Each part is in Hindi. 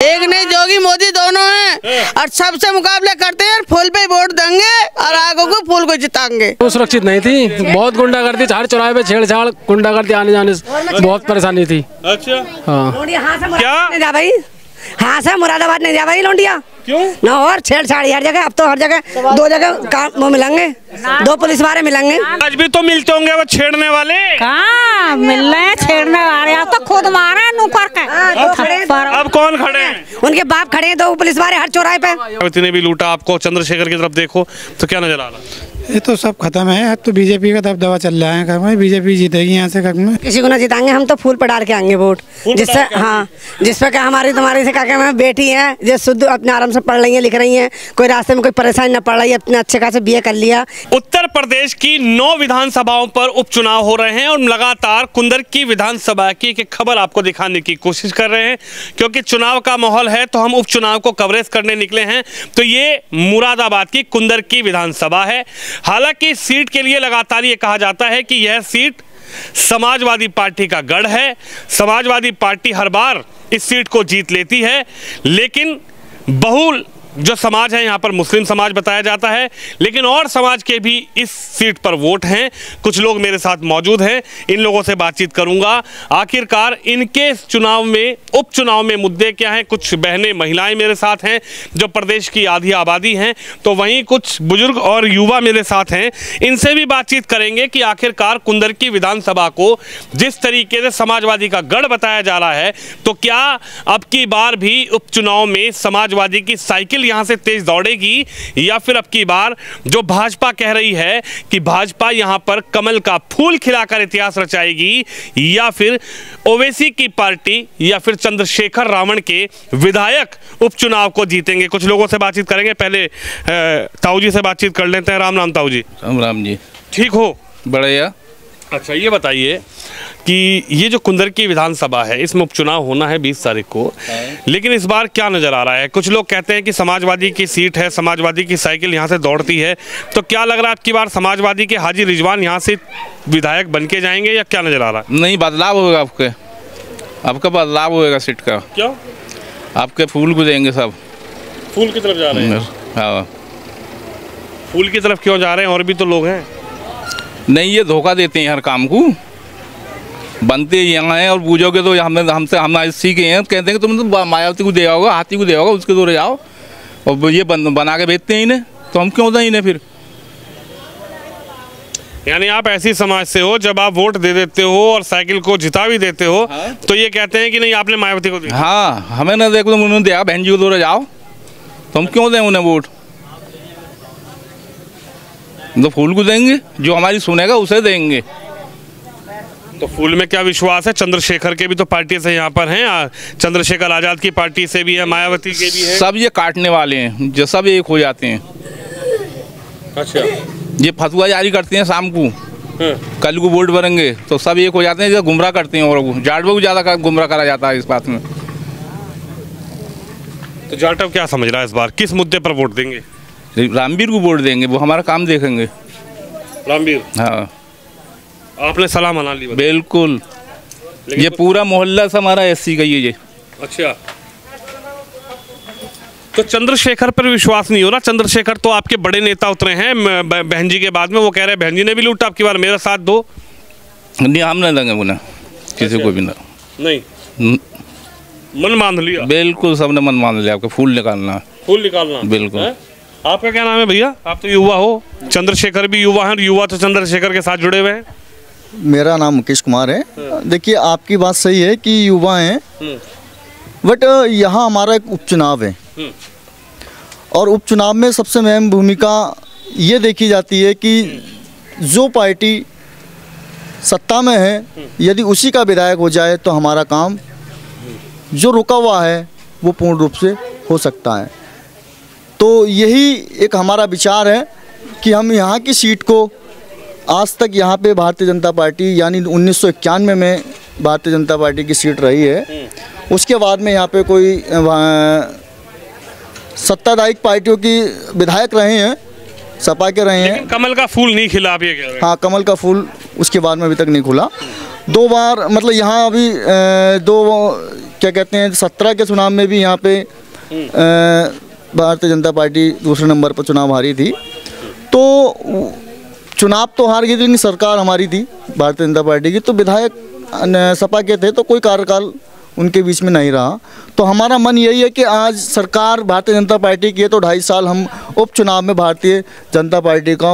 एक नहीं जोगी मोदी दोनों हैं और सबसे मुकाबले करते हैं, फूल पे वोट देंगे और आगे को फूल को जिताएंगे। वो सुरक्षित नहीं थी, बहुत गुंडागर्दी, हर चौराहे पे छेड़छाड़, गुंडागर्दी, आने जाने से बहुत परेशानी थी। अच्छा हाँ क्या नहीं जा भाई, हाँ से मुरादाबाद नहीं जा भाई लौंडिया क्यों ना, और छेड़छाड़ी हर जगह। अब तो हर जगह दो जगह काम वो मिलेंगे, दो पुलिस वाले मिलेंगे। आज भी तो मिलते होंगे वो छेड़ने वाले। कहाँ मिल रहे हैं छेड़ने वाले, अब तो खुद मारे हैं नुकर के। अब कौन खड़े हैं? उनके बाप खड़े हैं, दो पुलिस वाले हर चौराहे पे। मायावती ने भी लूटा आपको, चंद्रशेखर की तरफ देखो तो क्या नजर आ रहा? ये तो सब खत्म है, अब तो बीजेपी का दबदबा चल रहा है, बीजेपी जीतेगी यहाँ से। किसी को ना जिताएंगे, हम तो फूल पर डाल के आएंगे वोट, जिससे हाँ जिसपे क्या हमारी तुम्हारी से क्या मैं बेटी है जो शुद्ध अपने आराम से पढ़ रही है, लिख रही है, कोई रास्ते में कोई परेशानी न पड़ रही है, अपने अच्छे खासे बीए कर लिया। उत्तर प्रदेश की 9 विधानसभाओं पर उपचुनाव हो रहे हैं और लगातार कुंदर की विधानसभा की एक खबर आपको दिखाने की कोशिश कर रहे हैं, क्योंकि चुनाव का माहौल है तो हम उपचुनाव को कवरेज करने निकले हैं। तो ये मुरादाबाद की कुंदर की विधानसभा है। हालांकि इस सीट के लिए लगातार ये कहा जाता है कि यह सीट समाजवादी पार्टी का गढ़ है, समाजवादी पार्टी हर बार इस सीट को जीत लेती है, लेकिन बहुल जो समाज है यहाँ पर मुस्लिम समाज बताया जाता है, लेकिन और समाज के भी इस सीट पर वोट हैं। कुछ लोग मेरे साथ मौजूद हैं, इन लोगों से बातचीत करूंगा। आखिरकार इनके चुनाव में, उपचुनाव में मुद्दे क्या हैं। कुछ बहनें, महिलाएं मेरे साथ हैं जो प्रदेश की आधी आबादी हैं, तो वहीं कुछ बुजुर्ग और युवा मेरे साथ हैं। इनसे भी बातचीत करेंगे कि आखिरकार कुंदर की विधानसभा को जिस तरीके से समाजवादी का गढ़ बताया जा रहा है, तो क्या अब की बार भी उपचुनाव में समाजवादी की साइकिल यहां से तेज दौड़ेगी, या फिर अब की बार जो भाजपा कह रही है कि भाजपा यहां पर कमल का फूल खिलाकर इतिहास रचाएगी, या फिर ओवैसी की पार्टी या फिर चंद्रशेखर रावण के विधायक उपचुनाव को जीतेंगे। कुछ लोगों से बातचीत करेंगे। पहले ताऊ जी से बातचीत कर लेते हैं। राम राम ताऊ जी। राम राम जी। ठीक हो? बढ़िया। अच्छा, ये बताइए कि ये जो कुंदर की विधानसभा है, इसमें उपचुनाव होना है 20 तारीख को, लेकिन इस बार क्या नजर आ रहा है? कुछ लोग कहते हैं कि समाजवादी की सीट है, समाजवादी की साइकिल यहाँ से दौड़ती है, तो क्या लग रहा है आपकी बार समाजवादी के हाजी रिजवान यहाँ से विधायक बन के जाएंगे, या क्या नजर आ रहा है? नहीं, बदलाव होगा आपका बदलाव होगा सीट का। क्यों? आपके फूल को देंगे सब। फूल की तरफ जा रहे हैं? हाँ। फूल की तरफ क्यों जा रहे हैं? और भी तो लोग हैं। नहीं, ये धोखा देते हैं हर काम को, बनते यहाँ हैं और पूछोगे तो हम सीखे हैं, कहते हैं कि तुम तो मायावती को दे आओगे, हाथी को दे आओगे, उसके दौरे जाओ, और ये बना के भेजते हैं इन्हें, तो हम क्यों दें इन्हें फिर? यानी आप ऐसी समाज से हो, जब आप वोट दे देते हो और साइकिल को जिता भी देते हो, हाँ? तो ये कहते हैं कि नहीं आपने मायावती को दिया। हाँ, हमें ना देखो, तुम उन्होंने दिया, बहन जी को दौरे जाओ, तो हम क्यों दें उन्हें वोट? तो फूल को देंगे, जो हमारी सुनेगा उसे देंगे। तो फूल में क्या विश्वास है? चंद्रशेखर के भी तो पार्टी से यहाँ पर हैं, चंद्रशेखर आजाद की पार्टी से भी है, मायावती के भी है। सब ये काटने वाले हैं, जो सब एक हो जाते हैं। अच्छा, ये फतवा जारी करते हैं शाम को, कल को वोट भरेंगे, तो सब एक हो जाते हैं, जो गुमराह करते हैं, और जाटवों को ज़्यादा गुमराह करा जाता है इस बात में। तो जाटव क्या समझ रहा है इस बार, किस मुद्दे पर वोट देंगे? रामवीर को वोट देंगे, वो हमारा काम देखेंगे। रामवीर? हाँ। आपने सलाह मना ली? बिल्कुल, ये पूरा मोहल्ला से हमारा एससी का ये। अच्छा, तो चंद्रशेखर पर विश्वास नहीं हो रहा? चंद्रशेखर तो आपके बड़े नेता उतरे हैं बहन जी के बाद में, वो कह रहे हैं बहन जी ने भी लूटा, आपकी बार मेरा साथ दो। नहीं, हम नहीं देंगे उन्हें, किसी को भी ना। नहीं, मन मान लिया? बिल्कुल, सबने मन मान लिया। आपका फूल निकालना। फूल निकालना? बिल्कुल। आपका क्या नाम है भैया? आप तो युवा हो, चंद्रशेखर भी युवा हैं, युवा तो चंद्रशेखर के साथ जुड़े हुए हैं। मेरा नाम मुकेश कुमार है। देखिए, आपकी बात सही है कि युवा हैं, बट यहाँ हमारा एक उपचुनाव है, और उपचुनाव में सबसे अहम भूमिका ये देखी जाती है कि जो पार्टी सत्ता में है, यदि उसी का विधायक हो जाए तो हमारा काम जो रुका हुआ है वो पूर्ण रूप से हो सकता है। तो यही एक हमारा विचार है कि हम यहाँ की सीट को, आज तक यहाँ पे भारतीय जनता पार्टी, यानी 1991 में भारतीय जनता पार्टी की सीट रही है, उसके बाद में यहाँ पे कोई सत्ताधारी पार्टियों की विधायक रहे हैं, सपा के रहे हैं। कमल का फूल नहीं खिला, आप ये कह रहे हैं? हाँ, कमल का फूल उसके बाद में अभी तक नहीं खुला। 2 बार मतलब यहाँ अभी क्या कहते हैं 17 के चुनाव में भी यहाँ पे भारतीय जनता पार्टी दूसरे नंबर पर चुनाव हारी थी। तो चुनाव तो हार गई थी लेकिन सरकार हमारी थी भारतीय जनता पार्टी की, तो विधायक सपा के थे तो कोई कार्यकाल उनके बीच में नहीं रहा। तो हमारा मन यही है कि आज सरकार भारतीय जनता पार्टी की है तो 2.5 साल हम उपचुनाव में भारतीय जनता पार्टी का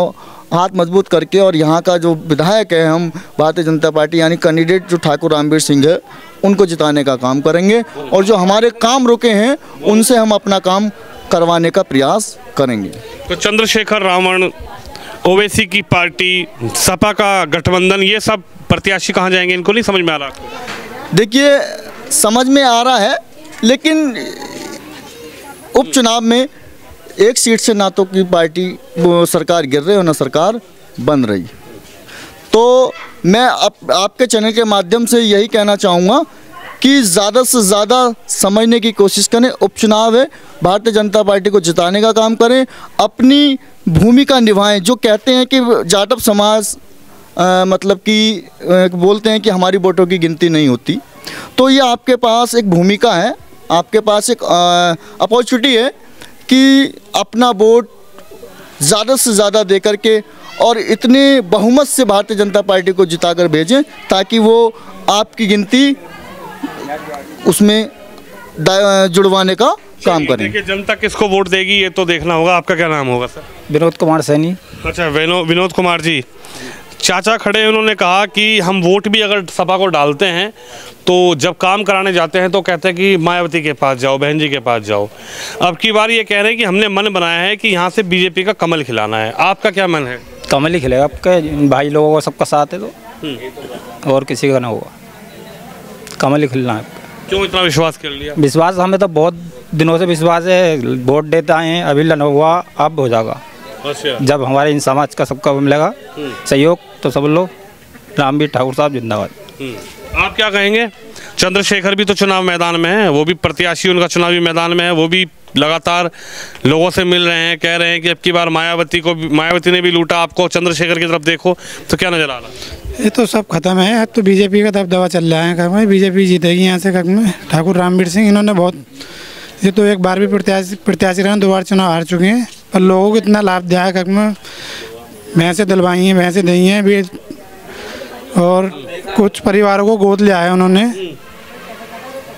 हाथ मजबूत करके और यहाँ का जो विधायक है हम भारतीय जनता पार्टी यानी कैंडिडेट जो ठाकुर रामवीर सिंह है उनको जिताने का काम करेंगे और जो हमारे काम रुके हैं उनसे हम अपना काम करवाने का प्रयास करेंगे। तो चंद्रशेखर रावण, ओवैसी की पार्टी, सपा का गठबंधन, ये सब प्रत्याशी कहाँ जाएंगे? इनको नहीं समझ में आ रहा? देखिए समझ में आ रहा है लेकिन उपचुनाव में एक सीट से ना तो की पार्टी वो सरकार गिर रही और ना सरकार बन रही। तो मैं आपके चैनल के माध्यम से यही कहना चाहूँगा कि ज़्यादा से ज़्यादा समझने की कोशिश करें। उपचुनाव है, भारतीय जनता पार्टी को जिताने का काम करें, अपनी भूमिका निभाएं। जो कहते हैं कि जाटव समाज मतलब कि बोलते हैं कि हमारी वोटों की गिनती नहीं होती, तो ये आपके पास एक भूमिका है, आपके पास एक अपॉर्चुनिटी है कि अपना वोट ज़्यादा से ज़्यादा दे करके और इतने बहुमत से भारतीय जनता पार्टी को जिताकर भेजें ताकि वो आपकी गिनती उसमें जुड़वाने का काम करें। देखिए जनता किसको वोट देगी ये तो देखना होगा। आपका क्या नाम होगा सर? विनोद कुमार सैनी। अच्छा विनोद कुमार जी, चाचा खड़े हैं, उन्होंने कहा कि हम वोट भी अगर सपा को डालते हैं तो जब काम कराने जाते हैं तो कहते हैं कि मायावती के पास जाओ, बहन जी के पास जाओ। अब की बार ये कह रहे हैं कि हमने मन बनाया है कि यहाँ से बीजेपी का कमल खिलाना है। आपका क्या मन है? कमल ही खिलेगा, आपके भाई लोगों का सबका साथ है तो और किसी का ना होगा, कमल ही खिलना है। क्यों इतना विश्वास कर लिया? विश्वास हमें तो बहुत दिनों से विश्वास है, वोट देते आए हैं, अभी लड़ा हुआ अब हो जाएगा। अच्छा। जब हमारे इन समाज का सबका मिलेगा सहयोग तो सब लोग रामवीर ठाकुर साहब जिंदाबाद। आप क्या कहेंगे? चंद्रशेखर भी तो चुनाव मैदान में है, वो भी प्रत्याशी उनका चुनावी मैदान में है, वो भी लगातार लोगों से मिल रहे हैं, कह रहे हैं कि अब की बार मायावती ने भी लूटा आपको, चंद्रशेखर की तरफ देखो। तो क्या नजर आ रहा है? ये तो सब खत्म है, अब तो बीजेपी का दबदबा चल रहा है। कब बीजेपी जीतेगी यहाँ से? कब में ठाकुर रामवीर सिंह इन्होंने बहुत, ये तो एक बार भी प्रत्याशी रहे, 2 बार चुनाव हार चुके हैं, पर लोगों को इतना लाभ दिया है। कब में भैंसें दिलवाई हैं, भैंसें दी हैं भी, और कुछ परिवारों को गोद लिया है उन्होंने,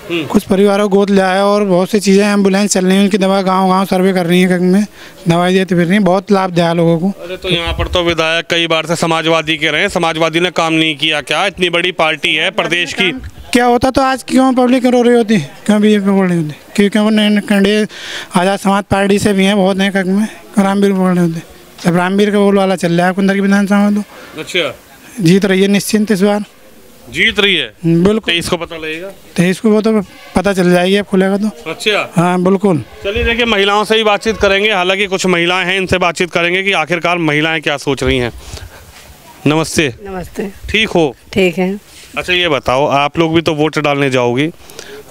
कुछ परिवारों को गोद लिया है और बहुत सी चीज़ें, एम्बुलेंस चल रही है उनकी, दवा गांव-गांव सर्वे कर रही है, कब में दवाई देती फिर रही है, बहुत लाभ दिया लोगों को। अरे तो यहाँ पर तो विधायक कई बार से समाजवादी के रहे, समाजवादी ने काम नहीं किया क्या? इतनी बड़ी पार्टी है प्रदेश की। क्या होता तो आज क्यों पब्लिक रो रही होती, क्यों बीजेपी बोल रही होती? क्योंकि वो कैंडिडेट आज़ाद समाज पार्टी से भी हैं, बहुत हैं, कब में रामवीर बोल रहे होते। सब रामवीर का बोल वाला चल रहा है कुंदर की विधानसभा में। तो अच्छा, जीत रही है निश्चिंत, इस बार जीत रही है बिल्कुल। 23 को पता लगेगा, 23 को वो तो पता चल जाएगी अब खुलेगा तो। अच्छा हाँ बिल्कुल। चलिए देखिए, महिलाओं से ही बातचीत करेंगे, हालांकि कुछ महिलाएं हैं, इनसे बातचीत करेंगे कि आखिरकार महिलाएं क्या सोच रही हैं। नमस्ते। नमस्ते। ठीक हो? ठीक है। अच्छा ये बताओ, आप लोग भी तो वोट डालने जाओगी,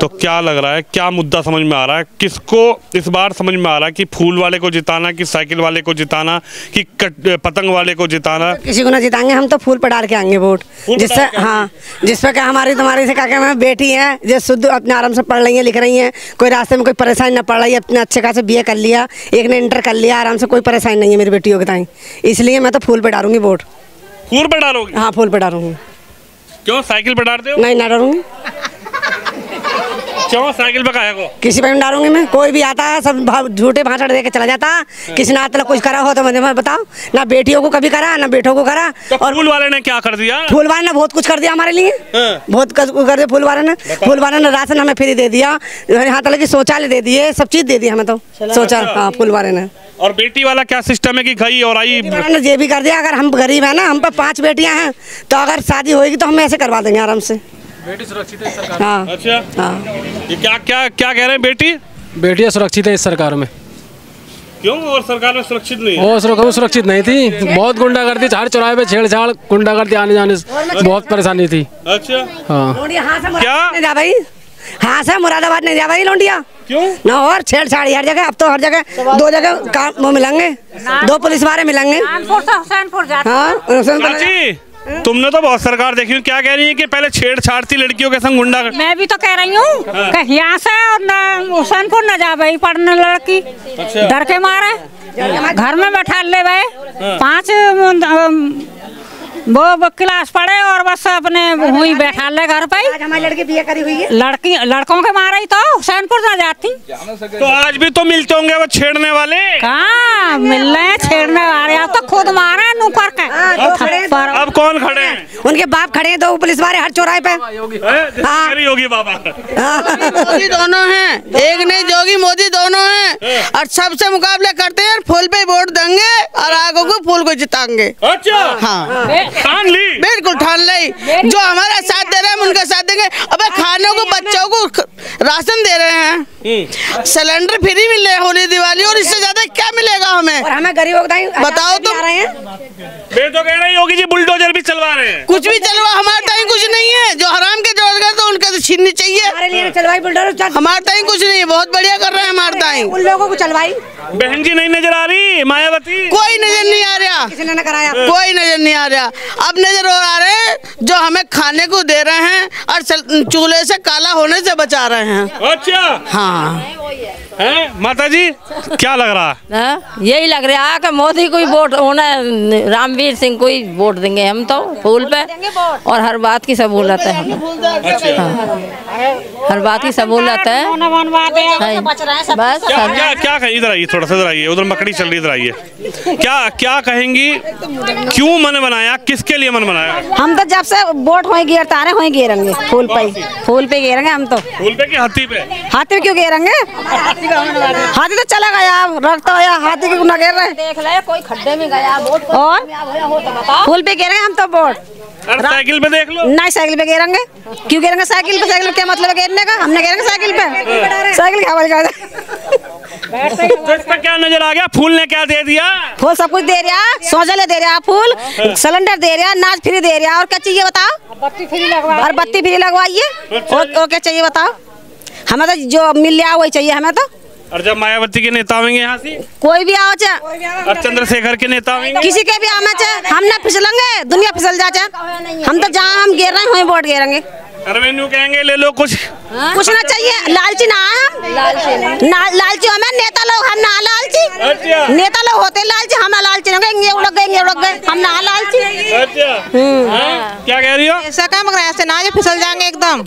तो क्या लग रहा है, क्या मुद्दा समझ में आ रहा है? किसको इस बार समझ में आ रहा है कि फूल वाले को जिताना, कि साइकिल वाले को जिताना, कि पतंग वाले को जिताना? किसी को ना जिताएंगे, हम तो फूल पर डाल के आएंगे वोट, जिससे हाँ जिसपे क्या हमारी तुम्हारी से क्या मैं बेटी है जो शुद्ध अपने आराम से पढ़ रही है, लिख रही हैं, कोई रास्ते में कोई परेशानी न पड़ रही है, अपने अच्छे खासे BA कर लिया, एक ने इंटर कर लिया, आराम से कोई परेशानी नहीं है मेरी बेटियों के ताई, इसलिए मैं तो फूल पर डालूंगी वोट। फूल पर डालोगी? हाँ फूल पर डालूंगी। क्यों साइकिल पर डालते हो? नहीं ना डालूंगी। क्यों साइकिल पे काहे को? किसी पे डालूंगी मैं, कोई भी आता है सब झूठे भाषण दे के चला जाता, किसी ने आता कुछ करा हो तो मुझे बताओ ना, बेटियों को कभी करा ना बेटों को करा। तो और फूल वाले ने क्या कर दिया? फूल वाले ने बहुत कुछ कर दिया हमारे लिए, बहुत कर दिया फूल वाले ने। फूल वाले ने राशन हमें फ्री दे दिया, यहाँ तक कि शौचालय दे दिए, सब चीज दे दी हमें तो शौचालय। हाँ फूल वाले ने। और बेटी वाला क्या सिस्टम है कि गई और आई? ये भी कर दिया, अगर हम गरीब है ना, हम पर 5 बेटियां हैं, तो अगर शादी होगी तो हम ऐसे करवा देंगे आराम से। बेटी सुरक्षित है इस सरकार। हाँ अच्छा हाँ। ये क्या कह रहे हैं? बेटियां सुरक्षित है इस सरकार में। क्यों? और सरकार में सुरक्षित नहीं है? वो सुरक्षित नहीं थी, बहुत गुंडागर्दी, हर चौराहे पे छेड़छाड़, गुंडागर्दी, आने जाने से बहुत परेशानी थी। अच्छा हाँ क्या भाई, हाँ से मुरादाबाद नहीं जा भाई लौंडिया। क्यों? ना और छेड़छाड़ हर जगह, अब तो हर जगह 2 जगह काम वो मिलेंगे, 2 पुलिस वाले मिलेंगे। हुसैनपुर हाँ तुमने तो बहुत सरकार देखी हूँ, क्या कह रही है कि पहले छेड़छाड़ थी लड़कियों के संग गुंडा? मैं भी तो कह रही हूँ कि यहाँ से और न हुसैनपुर न जा भाई पढ़ने लड़की, डर के मारे घर में बैठा ले भाई 5 वो क्लास पढ़े और बस अपने हुई बैठा ले घर पे। आज हमारी लड़की बीए करी हुई है, लड़कों के मारे ही तो हुसैनपुर न जाती। तो आज भी तो मिलते होंगे वो छेड़ने वाले? कहाँ मिल रहे हैं छेड़ने वाले, अब तो खुद मारे हैं नू करके। अब कौन खड़े हैं? उनके बाप खड़े हैं, 2 पुलिस वाले हर चौराहे पे। योगी बाबा मोदी दोनों हैं, एक नहीं जोगी मोदी दोनों हैं, और सबसे मुकाबले करते हैं, फूल पे वोट देंगे और आगे को फूल को जिताएंगे। अच्छा, हाँ ठान ली, बिल्कुल ठान ली। जो हमारा साथ दे रहे हैं उनका साथ देंगे। अबे खाने को बच्चों को राशन दे रहे हैं, सिलेंडर फ्री मिल रहे हैं होली दिवाली, और इससे ज्यादा क्या मिलेगा हमें? और हमें गरीबों को बताओ तुम। वे तो कह रहे हैं योगी जी बुलडोजर भी चलवा रहे हैं। कुछ भी चलवा, हमारे टाइम कुछ नहीं है। जो हराम के रोजगार तो उनके तो छीननी चाहिए। हमारे टाइम कुछ नहीं है, बहुत बढ़िया कर रहे हैं हमारे टाइम। उन लोगों को चलवाई। बहन जी नहीं नजर आ रही मायावती? कोई नजर नहीं आ रहा, किसी ने कराया, कोई नजर नहीं आ रहा। अब नजर आ रहे हैं जो हमें खाने को दे रहे हैं और चूल्हे से काला होने से बचा रहे हैं। अच्छा, हाँ हैं माता जी क्या लग रहा है? यही लग रहा है कि मोदी को ही वोट होना, रामवीर सिंह को ही वोट देंगे हम तो फूल पे, और हर बात की सहूलत है हमें। हर बात की सहूलत है बस। क्या कहें, इधर आइए, थोड़ा सा इधर आइए, उधर मकड़ी चल रही, इधर आइए। क्या कहेंगी, क्यों मन बनाया, किसके लिए मन बनाया? हम तो जब से वोट होए गिरता रहे होए गिरेंगे फूल पे गिरेंगे हम तो। फूल पे की हाथी पे? हाथी पे क्यों गिरेंगे? हाथी तो चला गया, रखता है हाथी को न गिर रहे। देख ले कोई खड्डे में गया वोट और फूल पे गिरेंगे हम तो वोट। साइकिल पे देख लो। नहीं, साइकिल पे गिरेंगे। क्यों गिरेंगे साइकिल पे? साइकिल क्या मतलब है गिरने का? हमने गिरेंगे साइकिल पे, साइकिल क्या बोल तो इस पर क्या नजर आ गया? फूल ने क्या दे दिया? फूल सब कुछ दे रहा, शौचालय दे रहा, फूल सिलेंडर दे रहा, नाच फ्री दे रहा, और क्या चाहिए बताओ? बत्ती फ्री लगवा, और बत्ती फ्री लगवाइए, और क्या चाहिए बताओ? हमें तो जो मिल रहा वही चाहिए हमें तो। और जब मायावती के नेता होंगे यहाँ से, कोई भी आओ चाहे, और चंद्रशेखर के नेता होंगे, किसी के भी आना चाहे, हम ना फिसलेंगे, दुनिया फिसल जा चाहे। हम तो जहाँ हम गिर रहे हैं वहीं वोट गिरेंगे। अरे कहेंगे ले लो कुछ ना चाहिए, लालची ना है, लालची हमें नेता लोग, हम ना लालची। नेता लोग होते लालची, हम ना लालची, उड़ गए, हम ना लालची। क्या कह रही हो? ऐसा काम कर, ऐसे ना जो फिसल जाएंगे एकदम।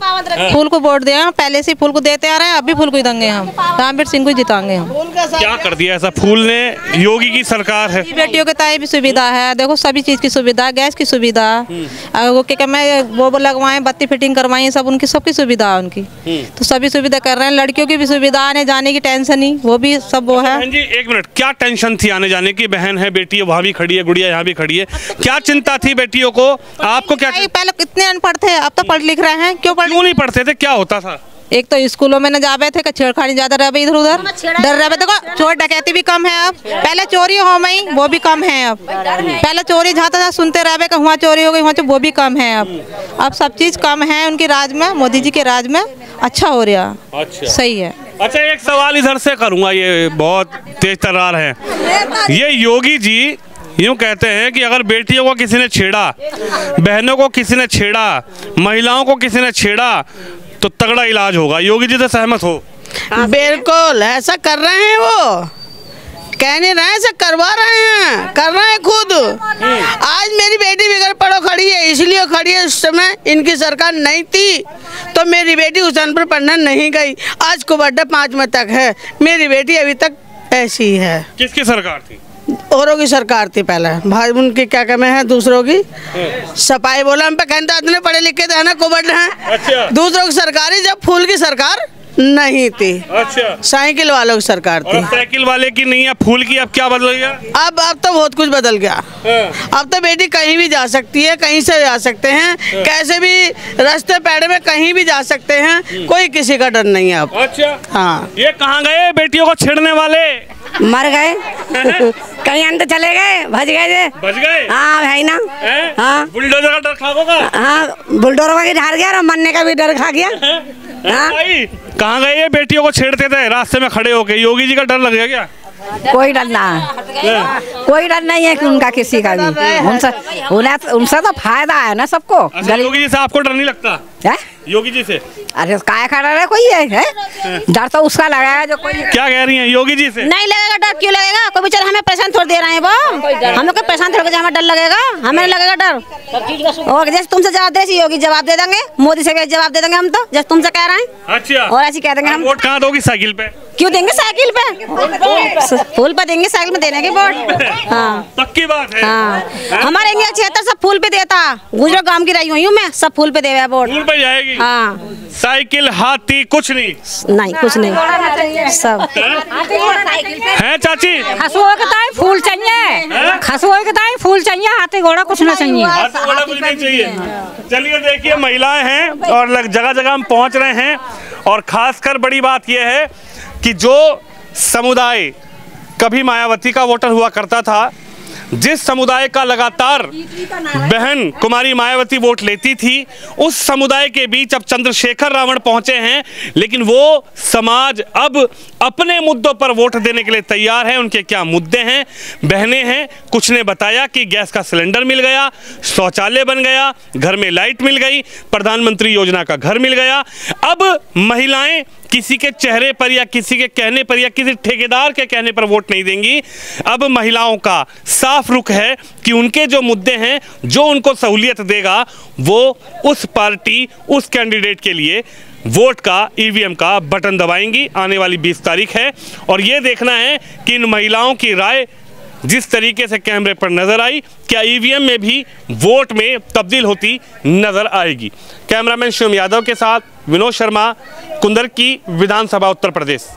फूल को वोट दिया, पहले से फूल को देते आ रहे हैं, अभी फूल को ही देंगे हम, रामवीर सिंह को जिताएंगे हम। क्या कर दिया ऐसा फूल ने? योगी की सरकार है, बेटियों के ताई भी सुविधा है, देखो सभी चीज की सुविधा, गैस की सुविधा, वो क्या मैं वो लगवाएं, बत्ती फिटिंग करवाएं, सब उनकी सबकी सुविधा है उनकी, तो सभी सुविधा कर रहे हैं। लड़कियों की भी सुविधा, आने जाने की टेंशन नहीं, वो भी सब वो है। बहन जी एक मिनट, क्या टेंशन थी आने जाने की? बहन है, बेटी है, वहाँ भी खड़ी है, गुड़िया यहाँ भी खड़ी है, क्या चिंता थी बेटियों को? आपको क्या? पहले कितने अनपढ़ थे, अब तो पढ़ लिख रहे हैं। क्यों नहीं पढ़ते थे? क्या होता था? एक तो स्कूलों में न जावे थे, छेड़खानी ज्यादा रहे, इधर उधर डर रहे। देखो चोर डकैती भी कम है अब, पहले चोरी हो मई वो भी कम है अब। पहले चोरी जहाँ था सुनते रहे कि वहाँ चोरी हो गई, वहाँ वो भी कम है अब सब चीज कम है उनके राज में, मोदी जी के राज में अच्छा हो रहा। अच्छा, सही है। अच्छा, एक सवाल इधर से करूँगा, ये बहुत तेज तर्रार है। ये योगी जी यूँ कहते हैं कि अगर बेटियों को किसी ने छेड़ा, बहनों को किसी ने छेड़ा, महिलाओं को किसी ने छेड़ा तो तगड़ा इलाज होगा। योगी जी तो सहमत हो? बिल्कुल ऐसा कर रहे हैं, वो कह नहीं रहे, ऐसा करवा रहे हैं, कर रहे हैं खुद। आज मेरी बेटी बिगड़ पड़ो खड़ी है, इसलिए खड़ी है। उस समय इनकी सरकार नहीं थी तो मेरी बेटी हुसैनपुर पढ़ने नहीं गई। आज को बर्थडे 5 तक है, मेरी बेटी अभी तक ऐसी है। किसकी सरकार थी? औरों की सरकार थी पहले, भाई उनकी क्या कमे है, दूसरों की सफाई बोला हम पे कहता इतने पढ़े लिखे थे ना कुबड़ हैं। अच्छा। दूसरों की सरकारी, जब फूल की सरकार नहीं थी। अच्छा। साइकिल वालों की सरकार थी। साइकिल वाले की नहीं है, फूल की। अब क्या बदल गया? अब तो बहुत कुछ बदल गया। अब तो बेटी कहीं भी जा सकती है, कहीं से जा सकते हैं, कैसे भी रास्ते पैड़े में कहीं भी जा सकते हैं, कोई किसी का डर नहीं है अब। अच्छा। हाँ। ये कहाँ गए बेटियों को छेड़ने वाले? मर गए कहीं अंदर चले गए, भज गए। बच गए? हाँ भाई ना। हाँ, बुलडोजर का डर खा होगा। हाँ, बुलडोजर का भी डर गया और मरने का भी डर खा गया। हाँ? कहाँ गए ये बेटियों को छेड़ते थे रास्ते में खड़े होके? योगी जी का डर लग गया क्या? कोई डर ना है, कोई डर नहीं है कि उनका किसी का भी। उनसे तो फायदा है ना सबको। योगी जी से आपको डर नहीं लगता है? योगी जी से? अरे काय खड़ा है कोई है? डर तो उसका लगा है जो कोई। क्या कह रही हैं योगी जी से? नहीं लगेगा डर, क्यों लगेगा? कोई बेचारा हमें परेशान थोड़ दे रहे हैं वो, हम लोग को परेशान थोड़ के हमें डर लगेगा? हमें लगेगा डर। और जैसे तुमसे जवाब दे योगी जवाब दे देंगे, मोदी से जवाब दे देंगे हम तो, जैसे तुमसे कह रहे हैं। अच्छा, और ऐसे कह देंगे हम। वोट कहाँ दोगी? साइकिल पे? क्यों देंगे साइकिल पे? फूल पे देंगे, साइकिल में देने के वोट। हाँ पक्की बात है। हाँ हमारे इंडिया 76 सब फूल पे देता। गुजरात गांव की रही हुई हूँ मैं, सब फूल पे देवे वोट। फूल पे जाएगी? हाँ। साइकिल हाथी कुछ नहीं? नहीं कुछ नहीं, सब है चाची। खसुआ के ताई फूल चाहिए, खसुआ के ताई फूल चाहिए, हाथी घोड़ा कुछ ना चाहिए। हाथी घोड़ा कुछ नहीं चाहिए। चलिए देखिए महिलाएं हैं और जगह जगह हम पहुंच रहे हैं और खासकर बड़ी बात यह है कि जो समुदाय कभी मायावती का वोटर हुआ करता था, जिस समुदाय का लगातार बहन कुमारी मायावती वोट लेती थी, उस समुदाय के बीच अब चंद्रशेखर रावण पहुंचे हैं। लेकिन वो समाज अब अपने मुद्दों पर वोट देने के लिए तैयार है। उनके क्या मुद्दे हैं? बहनें हैं, कुछ ने बताया कि गैस का सिलेंडर मिल गया, शौचालय बन गया, घर में लाइट मिल गई, प्रधानमंत्री योजना का घर मिल गया। अब महिलाएं किसी के चेहरे पर या किसी के कहने पर या किसी ठेकेदार के कहने पर वोट नहीं देंगी। अब महिलाओं का साफ रुख है कि उनके जो मुद्दे हैं, जो उनको सहूलियत देगा, वो उस पार्टी, उस कैंडिडेट के लिए वोट का, ईवीएम का बटन दबाएंगी। आने वाली 20 तारीख है और ये देखना है कि इन महिलाओं की राय जिस तरीके से कैमरे पर नजर आई, क्या ईवीएम में भी वोट में तब्दील होती नजर आएगी। कैमरामैन शिवम यादव के साथ विनोद शर्मा, कुंदरकी विधानसभा, उत्तर प्रदेश।